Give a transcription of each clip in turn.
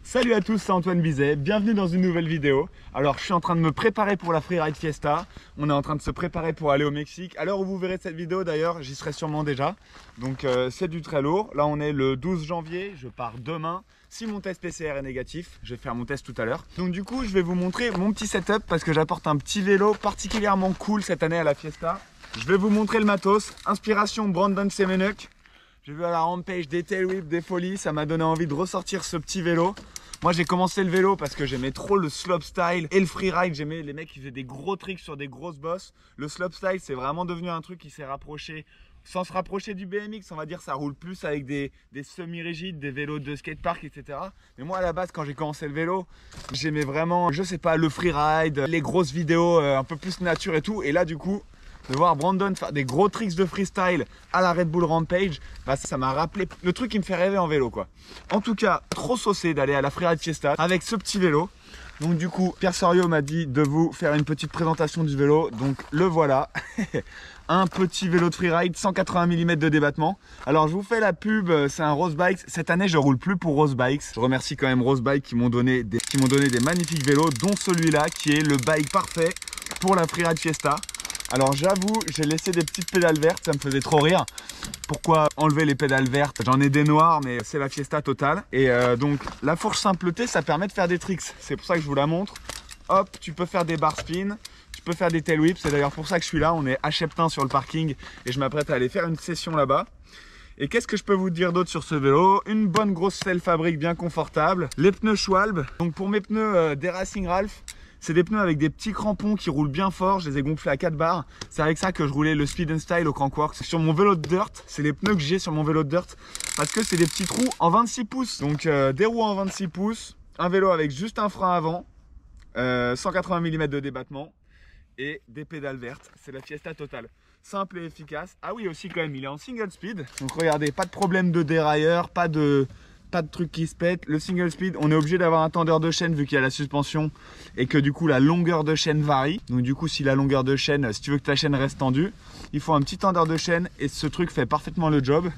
Salut à tous, c'est Antoine Bizet, bienvenue dans une nouvelle vidéo. Alors je suis en train de me préparer pour la Freeride Fiesta. On est en train de se préparer pour aller au Mexique. À l'heure où vous verrez cette vidéo d'ailleurs, j'y serai sûrement déjà. Donc c'est du très lourd. Là on est le 12 janvier, je pars demain. Si mon test PCR est négatif, je vais faire mon test tout à l'heure. Donc du coup je vais vous montrer mon petit setup parce que j'apporte un petit vélo particulièrement cool cette année à la Fiesta. Je vais vous montrer le matos. Inspiration Brandon Semenuk. J'ai vu à la Rampage des tail whips, des folies, ça m'a donné envie de ressortir ce petit vélo. Moi j'ai commencé le vélo parce que j'aimais trop le slopestyle et le freeride. J'aimais les mecs qui faisaient des gros tricks sur des grosses bosses. Le slopestyle c'est vraiment devenu un truc qui s'est rapproché, sans se rapprocher du BMX, on va dire ça roule plus avec des semi-rigides, des vélos de skatepark, etc. Mais moi à la base quand j'ai commencé le vélo, j'aimais vraiment, je sais pas, le freeride, les grosses vidéos un peu plus nature et tout. Et là du coup, de voir Brandon faire des gros tricks de freestyle à la Red Bull Rampage, bah ça m'a rappelé le truc qui me fait rêver en vélo quoi. En tout cas, trop saucé d'aller à la Freeride Fiesta avec ce petit vélo. Donc du coup, Pierre Soriot m'a dit de vous faire une petite présentation du vélo. Donc le voilà. Un petit vélo de freeride, 180 mm de débattement. Alors je vous fais la pub, c'est un Rose Bikes. Cette année je roule plus pour Rose Bikes. Je remercie quand même Rose Bikes qui m'ont donné des magnifiques vélos, dont celui-là qui est le bike parfait pour la Freeride Fiesta. Alors j'avoue, j'ai laissé des petites pédales vertes, ça me faisait trop rire. Pourquoi enlever les pédales vertes? J'en ai des noires, mais c'est la Fiesta totale. Et donc la fourche simpleté, ça permet de faire des tricks. C'est pour ça que je vous la montre. Hop, tu peux faire des bar spin, tu peux faire des tail whips. C'est d'ailleurs pour ça que je suis là. On est à Cheptain sur le parking et je m'apprête à aller faire une session là-bas. Et qu'est-ce que je peux vous dire d'autre sur ce vélo? Une bonne grosse selle fabrique bien confortable. Les pneus Schwalbe. Donc pour mes pneus des Racing Ralph, c'est des pneus avec des petits crampons qui roulent bien fort. Je les ai gonflés à 4 barres. C'est avec ça que je roulais le Speed and Style au Crankworx. Sur mon vélo de dirt, c'est les pneus que j'ai sur mon vélo de dirt parce que c'est des petits trous en 26 pouces. Donc des roues en 26 pouces, un vélo avec juste un frein avant, 180 mm de débattement et des pédales vertes. C'est la Fiesta totale. Simple et efficace. Ah oui, aussi quand même, il est en single speed. Donc regardez, pas de problème de dérailleur, pas de truc qui se pète. Le single speed, on est obligé d'avoir un tendeur de chaîne vu qu'il y a la suspension et que du coup la longueur de chaîne varie. Donc du coup si la longueur de chaîne, si tu veux que ta chaîne reste tendue, il faut un petit tendeur de chaîne et ce truc fait parfaitement le job.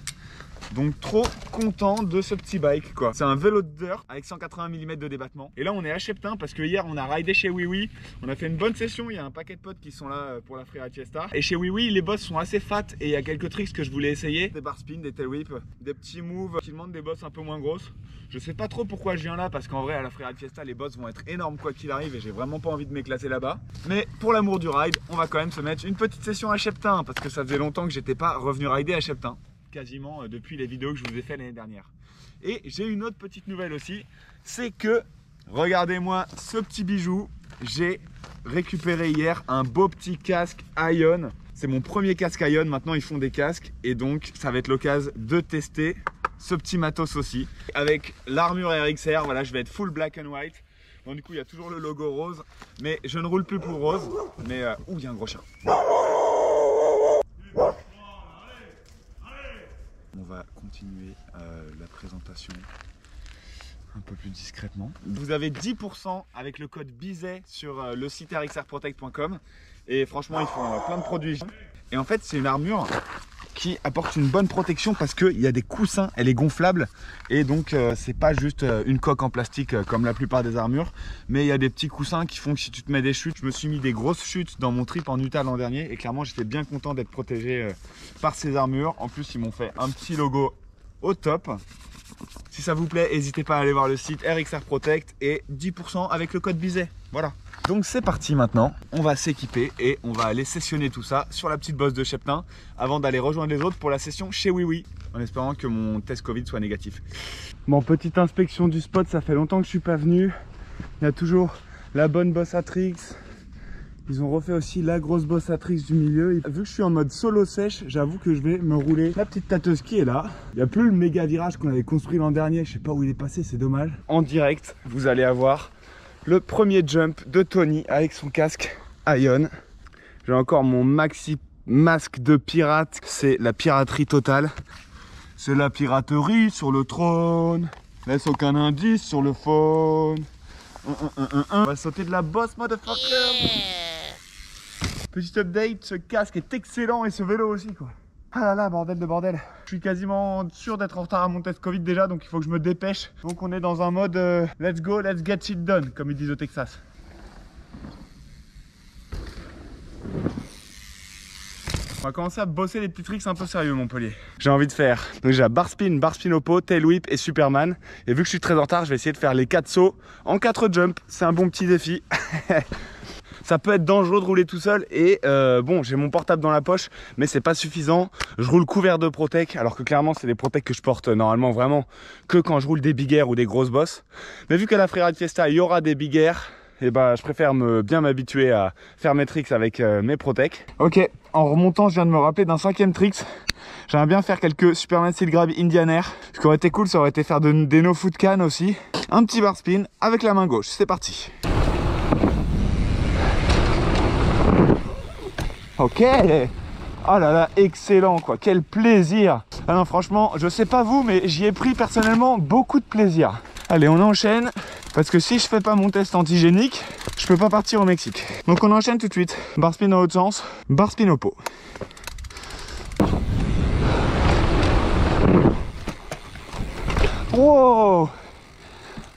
Donc trop content de ce petit bike quoi. C'est un vélo de dirt avec 180 mm de débattement. Et là on est à Cheptain parce que hier on a ridé chez WiiWi. On a fait une bonne session, il y a un paquet de potes qui sont là pour la Freeride Fiesta. Et chez WiiWi les bosses sont assez fat et il y a quelques tricks que je voulais essayer. Des bar spin, des tail whips, des petits moves qui demandent des bosses un peu moins grosses. Je sais pas trop pourquoi je viens là parce qu'en vrai à la Freeride Fiesta les bosses vont être énormes quoi qu'il arrive et j'ai vraiment pas envie de m'éclater là-bas. Mais pour l'amour du ride, on va quand même se mettre une petite session à Cheptain parce que ça faisait longtemps que j'étais pas revenu rider à Cheptain. Quasiment depuis les vidéos que je vous ai fait l'année dernière. Et j'ai une autre petite nouvelle aussi, c'est que regardez-moi ce petit bijou. J'ai récupéré hier un beau petit casque Ion. C'est mon premier casque Ion, maintenant ils font des casques et donc ça va être l'occasion de tester ce petit matos aussi avec l'armure RXR. Voilà, je vais être full black and white. Bon, du coup il y a toujours le logo rose, mais je ne roule plus pour rose. Mais ouh, il y a un gros chien. On va continuer la présentation un peu plus discrètement. Vous avez 10% avec le code BIZET sur le site rxrprotect.com et franchement ils font plein de produits. Et en fait c'est une armure qui apporte une bonne protection parce qu'il y a des coussins, elle est gonflable et donc c'est pas juste une coque en plastique comme la plupart des armures, mais il y a des petits coussins qui font que si tu te mets des chutes, je me suis mis des grosses chutes dans mon trip en Utah l'an dernier et clairement j'étais bien content d'être protégé par ces armures. En plus ils m'ont fait un petit logo au top. Si ça vous plaît, n'hésitez pas à aller voir le site RXR Protect et 10% avec le code BIZET. Voilà. Donc c'est parti maintenant, on va s'équiper et on va aller sessionner tout ça sur la petite bosse de Cheptain avant d'aller rejoindre les autres pour la session chez WiiWi en espérant que mon test Covid soit négatif. Bon, petite inspection du spot, ça fait longtemps que je suis pas venu. Il y a toujours la bonne bosse Atrix. Ils ont refait aussi la grosse bosse Atrix du milieu. Vu que je suis en mode solo sèche, j'avoue que je vais me rouler la petite tâteuse qui est là. Il n'y a plus le méga virage qu'on avait construit l'an dernier. Je sais pas où il est passé, c'est dommage. En direct, vous allez avoir le premier jump de Tony avec son casque Ion. J'ai encore mon maxi masque de pirate. C'est la piraterie totale. C'est la piraterie sur le trône. Laisse aucun indice sur le phone. On va sauter de la bosse, motherfucker. Petit update, ce casque est excellent et ce vélo aussi quoi. Ah là là, bordel de bordel. Je suis quasiment sûr d'être en retard à mon test Covid déjà, donc il faut que je me dépêche. Donc on est dans un mode let's go, let's get shit done, comme ils disent au Texas. On va commencer à bosser les petits tricks un peu sérieux, Montpellier. J'ai envie de faire donc déjà bar spin au pot, tail whip et Superman. Et vu que je suis très en retard, je vais essayer de faire les 4 sauts en 4 jumps. C'est un bon petit défi. Ça peut être dangereux de rouler tout seul et bon, j'ai mon portable dans la poche, mais c'est pas suffisant. Je roule couvert de Protec, alors que clairement c'est des Protec que je porte normalement vraiment que quand je roule des big air ou des grosses bosses. Mais vu qu'à la Freeride Fiesta il y aura des big air, et bah je préfère bien m'habituer à faire mes tricks avec mes Protec. Ok, en remontant je viens de me rappeler d'un 5e tricks. J'aimerais bien faire quelques Superman Steel Grab Indian Air. Ce qui aurait été cool, ça aurait été faire des no foot can aussi. Un petit bar spin avec la main gauche, c'est parti. Ok. Oh là là, excellent quoi, quel plaisir. Ah non, franchement, je sais pas vous, mais j'y ai pris personnellement beaucoup de plaisir. Allez, on enchaîne, parce que si je fais pas mon test antigénique, je peux pas partir au Mexique. Donc on enchaîne tout de suite. Bar spin dans l'autre sens, bar spin au pot. Wow.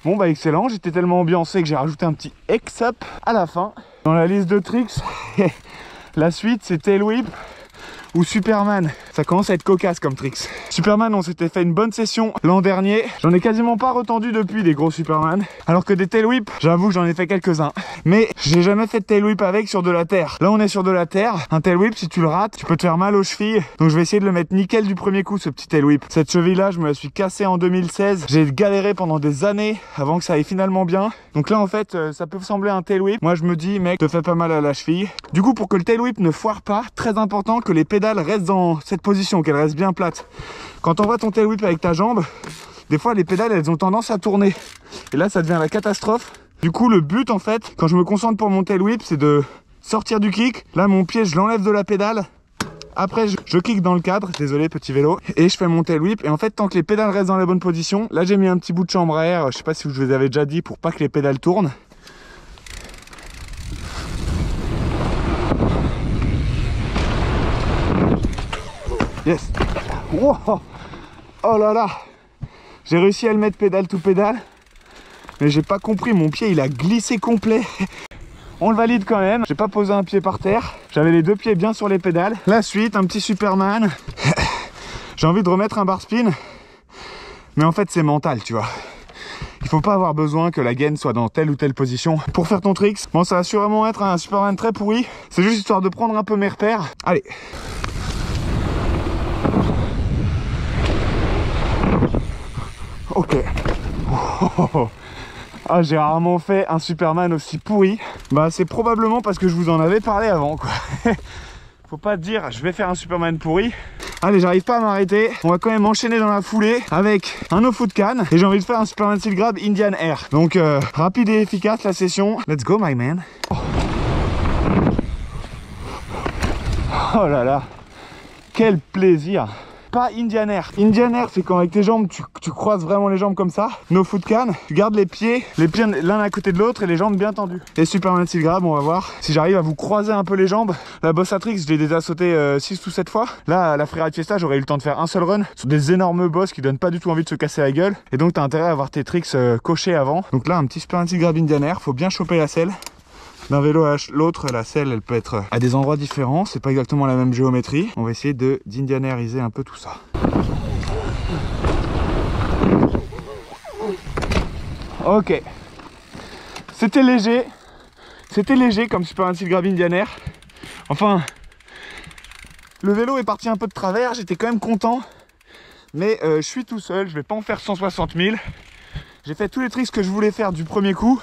Bon bah excellent, j'étais tellement ambiancé que j'ai rajouté un petit X-up à la fin. Dans la liste de tricks, la suite c'est tail whip ou Superman. Ça commence à être cocasse comme tricks. Superman, on s'était fait une bonne session l'an dernier. J'en ai quasiment pas retendu depuis des gros Superman. Alors que des tail whip, j'avoue que j'en ai fait quelques-uns. Mais j'ai jamais fait de tail whip avec sur de la terre. Là on est sur de la terre. Un tail whip, si tu le rates, tu peux te faire mal aux chevilles. Donc je vais essayer de le mettre nickel du premier coup, ce petit tail whip. Cette cheville là, je me la suis cassée en 2016. J'ai galéré pendant des années avant que ça aille finalement bien. Donc là en fait, ça peut sembler un tail whip. Moi je me dis, mec, te fais pas mal à la cheville. Du coup, pour que le tail whip ne foire pas, très important que les pédales restent dans cette position, qu'elles restent bien plates. Quand on voit ton tail whip avec ta jambe, des fois les pédales elles ont tendance à tourner. Et là ça devient la catastrophe. Du coup le but en fait, quand je me concentre pour mon tail whip, c'est de sortir du kick. Là mon pied je l'enlève de la pédale. Après je kick dans le cadre, désolé petit vélo, et je fais mon tail whip. Et en fait tant que les pédales restent dans la bonne position, là j'ai mis un petit bout de chambre à air, je sais pas si je vous avais déjà dit, pour pas que les pédales tournent. Yes. Wow. Oh là là. J'ai réussi à le mettre pédale to pédale. Mais j'ai pas compris, mon pied il a glissé complet. On le valide quand même. J'ai pas posé un pied par terre. J'avais les deux pieds bien sur les pédales. La suite, un petit Superman. J'ai envie de remettre un bar spin. Mais en fait c'est mental, tu vois. Il faut pas avoir besoin que la gaine soit dans telle ou telle position pour faire ton tricks. Bon, ça va sûrement être un Superman très pourri. C'est juste histoire de prendre un peu mes repères. Allez. Ok. Oh. Ah, j'ai rarement fait un Superman aussi pourri. Bah c'est probablement parce que je vous en avais parlé avant quoi. Faut pas dire je vais faire un Superman pourri. Allez, j'arrive pas à m'arrêter. On va quand même enchaîner dans la foulée avec un no foot can. Et j'ai envie de faire un Superman Steel Grab Indian Air. Donc rapide et efficace la session. Let's go my man. Oh là là. Quel plaisir. Pas Indian Air. Indian Air, c'est quand avec tes jambes, tu croises vraiment les jambes comme ça. No foot can, tu gardes les pieds l'un à côté de l'autre et les jambes bien tendues. Et Superman Steel Grab, on va voir si j'arrive à vous croiser un peu les jambes. La Bossatrix, je l'ai déjà sauté 6 ou 7 fois. Là, à la Freeride Fiesta, j'aurais eu le temps de faire un seul run sur des énormes bosses qui donnent pas du tout envie de se casser la gueule. Et donc, t'as intérêt à avoir tes tricks cochés avant. Donc là, un petit Superman Steel Grab Indian Air, faut bien choper la selle. D'un vélo à l'autre, la selle elle peut être à des endroits différents, c'est pas exactement la même géométrie. On va essayer d'indianériser un peu tout ça. Ok, c'était léger comme Superman Steel Grab Indian Air. Enfin, le vélo est parti un peu de travers, j'étais quand même content. Mais je suis tout seul, je vais pas en faire 160 000. J'ai fait tous les tricks que je voulais faire du premier coup.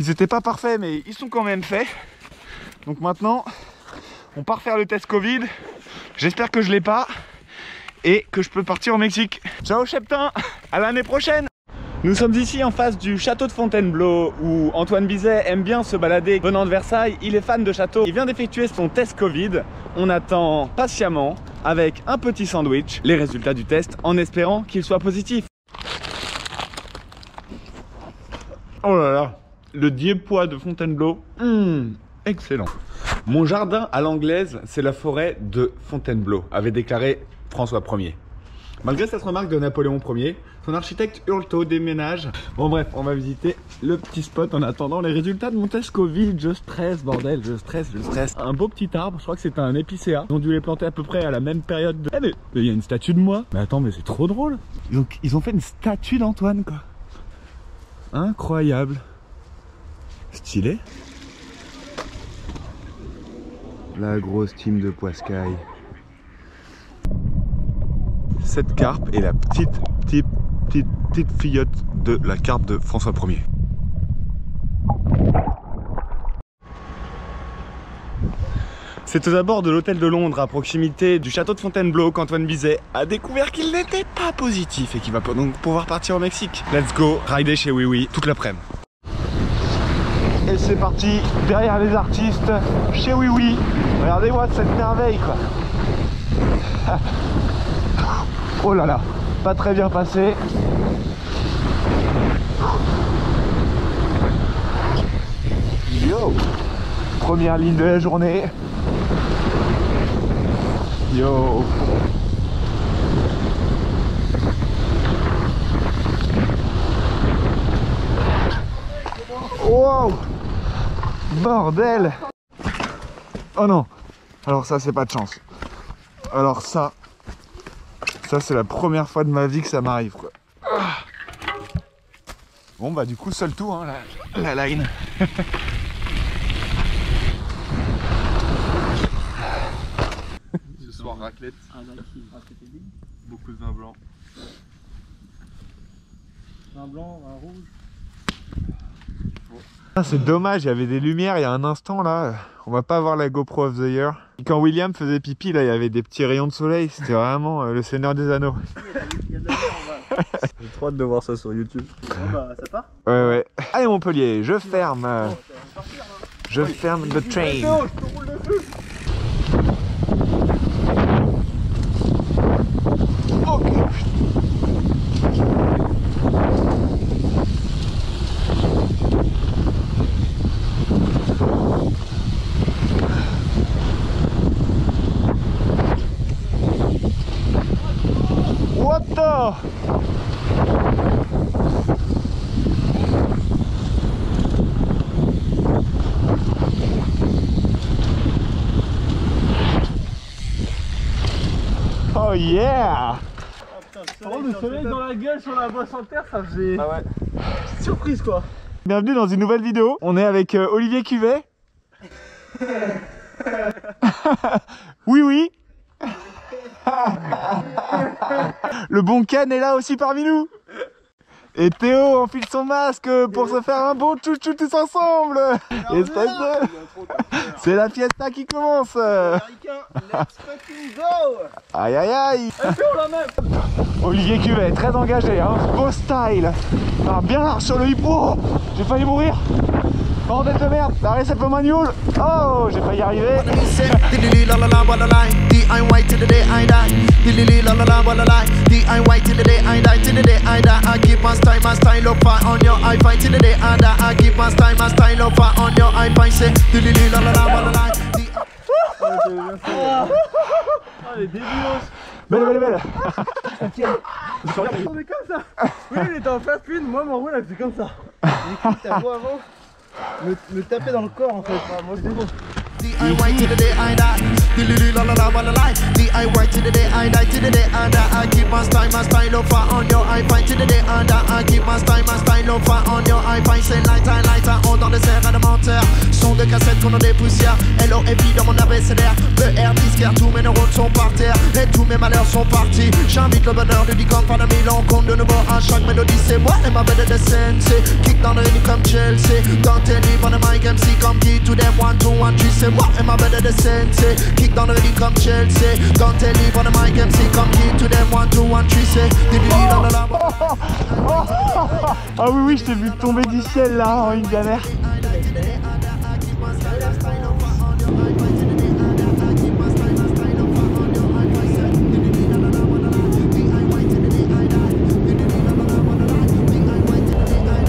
Ils n'étaient pas parfaits, mais ils sont quand même faits. Donc maintenant, on part faire le test Covid. J'espère que je l'ai pas et que je peux partir au Mexique. Ciao Cheptin, à l'année prochaine. Nous sommes ici en face du château de Fontainebleau où Antoine Bizet aime bien se balader venant de Versailles. Il est fan de château. Il vient d'effectuer son test Covid. On attend patiemment avec un petit sandwich les résultats du test en espérant qu'il soit positif. Oh là là. Le Diepois de Fontainebleau, excellent. Mon jardin à l'anglaise, c'est la forêt de Fontainebleau, avait déclaré François Ier. Malgré cette remarque de Napoléon Ier, son architecte Hurlot déménage. Bon bref, on va visiter le petit spot en attendant les résultats de mon test Covid. Je stresse, bordel, je stresse. Un beau petit arbre, je crois que c'était un épicéa. Ils ont dû les planter à peu près à la même période. Eh mais il y a une statue de moi. Mais attends, mais c'est trop drôle. Ils ont fait une statue d'Antoine, quoi. Incroyable. Stylé. La grosse team de Poiscaille. Cette carpe est la petite filleute de la carpe de François Ier. C'est aux abords de l'hôtel de Londres, à proximité du château de Fontainebleau, qu'Antoine Bizet a découvert qu'il n'était pas positif et qu'il va donc pouvoir partir au Mexique. Let's go, rider chez Oui Oui toute l'après-midi. Et c'est parti, derrière les artistes, chez Oui Oui. Regardez-moi cette merveille, quoi. Oh là là, pas très bien passé. Yo, première ligne de la journée. Yo. Wow. Bordel. Oh non. Alors ça c'est pas de chance. Alors ça c'est la première fois de ma vie que ça m'arrive, quoi. Bon bah du coup seul tour, hein, la line. Ce soir raclette. Beaucoup de vin blanc. Vin blanc, vin rouge. Ah, c'est dommage, il y avait des lumières il y a un instant là. On va pas avoir la GoPro of the Year. Quand William faisait pipi là, il y avait des petits rayons de soleil. C'était vraiment le Seigneur des Anneaux. Il y a de la mer en bas. J'ai trop hâte de voir ça sur YouTube. Bon bah ça part. Ouais. Allez Montpellier, je ferme. Je ferme le train. Ok. What the? Oh yeah! Le soleil dans la gueule sur la bosse en terre, ça faisait... Ah ouais. Surprise quoi. Bienvenue dans une nouvelle vidéo. On est avec Olivier Cuvet. Oui oui. Le bon Ken est là aussi parmi nous. Et Théo enfile son masque pour se faire un bon chouchou tous ensemble. C'est la fiesta qui commence. Let's fucking go. Aïe aïe aïe. Olivier Cuvet, très engagé, hein. Beau style. Ah, bien large sur le hippo. J'ai failli mourir. Bordel de merde, arrête cette pomme manual. Oh, j'ai failli y arriver. Elle est débilos. Belle. On est comme ça. Oui, il était en face une, moi mon roule elle fait comme ça. J'ai ta voix avant me taper dans le corps en fait. Moi je démonte. DIY to the day I die. La la la la la la. DIY to the day I die. To the day I die. I keep my style over on your I fight to the day I die. I keep my style over on your I fight. C'est lighter. On dans les airs à de menteur. Son de cassette qu'on a des poussières. LOFI dans mon abécédaire. ER disquaire. Tous mes neurones sont par terre. Et tous mes malheurs sont partis. J'invite le bonheur du Dican par 2000 ans. Compte de nouveau à chaque mélodie. C'est moi et ma belle de sensei. Kick dans le ring comme Chelsea. Dans tes livres on the mic MC comme qui. To them 1, 2, 1, 3. C'est moi et ma belle de sensei. Kick dans le ring comme Chelsea. Dans tes livres on the mic MC comme qui. To them 1, 2, 1, 3. C'est Ah oui, je t'ai vu tomber du ciel là en une galère.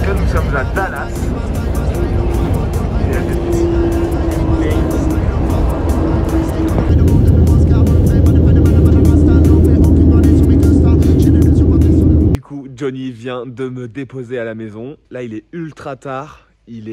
Là nous sommes à Dallas. Johnny vient de me déposer à la maison. Là, il est ultra tard. Il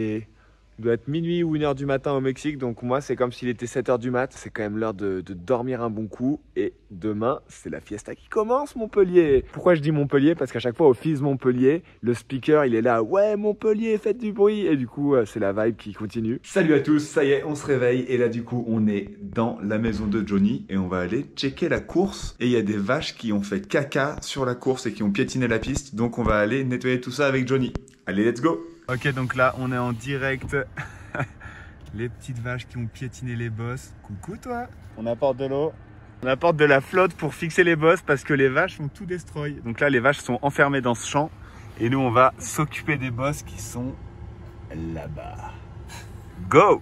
doit être minuit ou 1h du matin au Mexique. Donc moi, c'est comme s'il était 7h du mat. C'est quand même l'heure de dormir un bon coup. Et demain, c'est la fiesta qui commence, Montpellier. Pourquoi je dis Montpellier? Parce qu'à chaque fois, au Fizz Montpellier, le speaker, il est là. Ouais, Montpellier, faites du bruit. Et du coup, c'est la vibe qui continue. Salut à tous, ça y est, on se réveille. Et là, du coup, on est dans la maison de Johnny. Et on va aller checker la course. Et il y a des vaches qui ont fait caca sur la course et qui ont piétiné la piste. Donc on va aller nettoyer tout ça avec Johnny. Allez, let's go! Ok, donc là, on est en direct. Les petites vaches qui ont piétiné les bosses. Coucou toi! On apporte de l'eau. On apporte de la flotte pour fixer les bosses parce que les vaches ont tout destroy. Donc là, les vaches sont enfermées dans ce champ. Et nous, on va s'occuper des bosses qui sont là-bas. Go!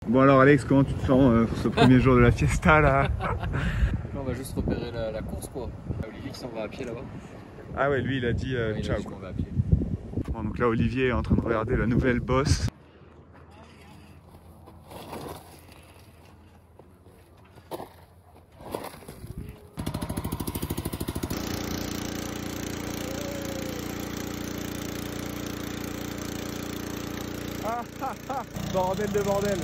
Bon alors Alex, comment tu te sens pour ce premier jour de la fiesta là? On va juste repérer la course quoi. Olivier qui s'en va à pied là-bas. Ah ouais, lui il a dit Il ciao. a dit qu'on va à pied. Bon, donc là Olivier est en train de regarder la nouvelle bosse. Bordel de bordel.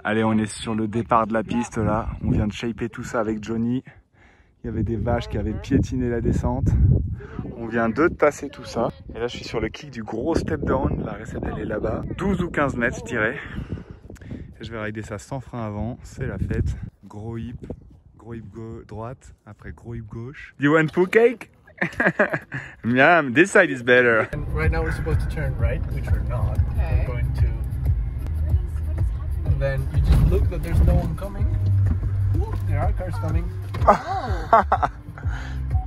Allez, on est sur le départ de la piste là. On vient de shaper tout ça avec Johnny. Il y avait des vaches qui avaient piétiné la descente. On vient de tasser tout ça. Et là, je suis sur le kick du gros step down. La recette, elle est là-bas. 12 ou 15 mètres, je dirais. Et je vais rider ça sans frein avant. C'est la fête. Gros hip droite. Après, gros hip gauche. You want poo cake? Miam, this side is better. And right now we're supposed to turn right, which we're not. Okay. We're going to. And then you just look that there's no one coming. Ooh, there are cars coming.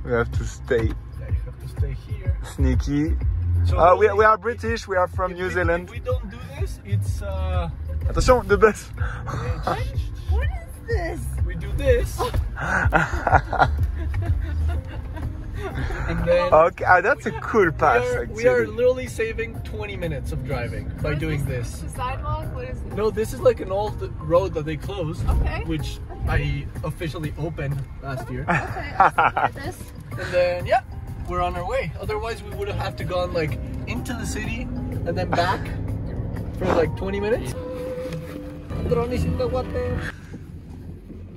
We have to stay Yeah, you have to stay here. sneaky. So We are British, we are from New Zealand. If we don't do this, it's Attention, de bus. What is this? we do this. And then Okay, that's a cool pass we are actually. literally saving 20 minutes of driving by doing this. The sidewalk? What is this? No, this is like an old road that they closed, Okay. which I officially opened last year. Okay, I'll support this. And then, yeah, we're on our way. Otherwise, we would have to gone like into the city and then back for like 20 minutes.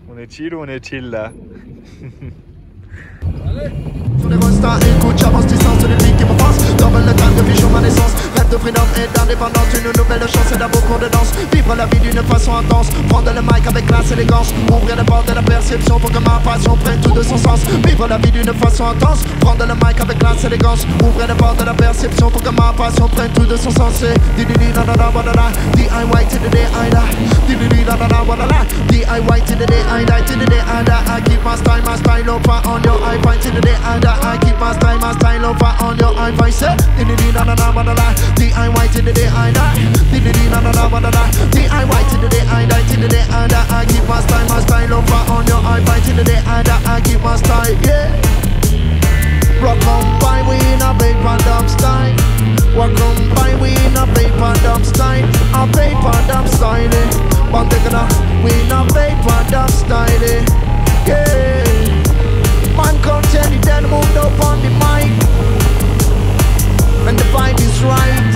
On est chill ou on est chill là? Sur les voies stars, écoute, j'avance distance de l'ennemi qui m'offense. Double le temps de vie sur ma naissance. Rêve de freedom et d'indépendance. Une nouvelle chance et d'un beau cours de danse. Vivre la vie d'une façon intense. Prendre le mic avec classe et élégance. Ouvrir les portes de la perception pour que ma passion prenne tout de son sens. Vivre la vie d'une façon intense. Prendre le mic avec classe et élégance. Ouvrir les portes de la perception pour que ma passion prenne tout de son sens. C'est DIY to the day I die. DIY to the day I die. To the day I die. I keep my style over on your iPhone. To the day I die. I keep my style over on your iPhone. Say DIY to the day I die. DIY to the day I die. To the day I die. I keep my style over on your iPhone. To the day I die. I keep my style, yeah. Rock on by, we in a paper dump style. Rock on by, we in a paper dump style. A paper dump style, but we in a paper dump style, yeah. Man come tell you then moved up on the mic. And the vibe is right.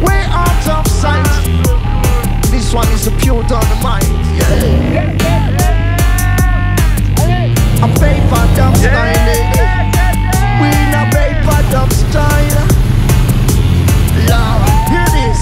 Way out of sight. This one is a pure dynamite, yeah. A paper dump style. We in a paper dump style. Love, hear this.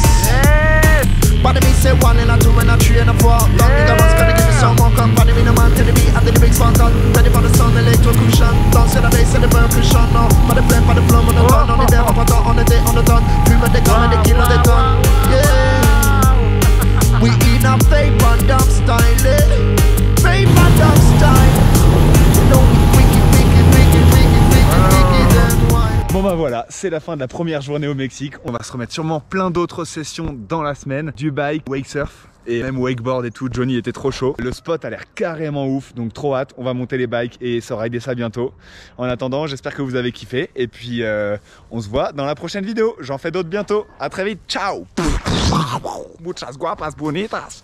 But me say 1 and a 2 and a 3 and a 4. Long nigga once gotta give me some more company. Me no man tell me and the big spot on. Ready for the sound, electro cushion. Don't say the bass and the percussion, no. For the flame, for the flow, on the turn. On the day, on the day, on the done. Dream of the gun and the kill of the gun. Yeah. We in a paper dump style, eh? Paper dump style. No, Bon bah voilà, c'est la fin de la première journée au Mexique. On va se remettre sûrement plein d'autres sessions dans la semaine. Du bike, wake surf et même wakeboard et tout. Johnny était trop chaud. Le spot a l'air carrément ouf, donc trop hâte. On va monter les bikes et se rider ça bientôt. En attendant, j'espère que vous avez kiffé. Et puis on se voit dans la prochaine vidéo. J'en fais d'autres bientôt. À très vite, ciao. Muchas guapas bonitas.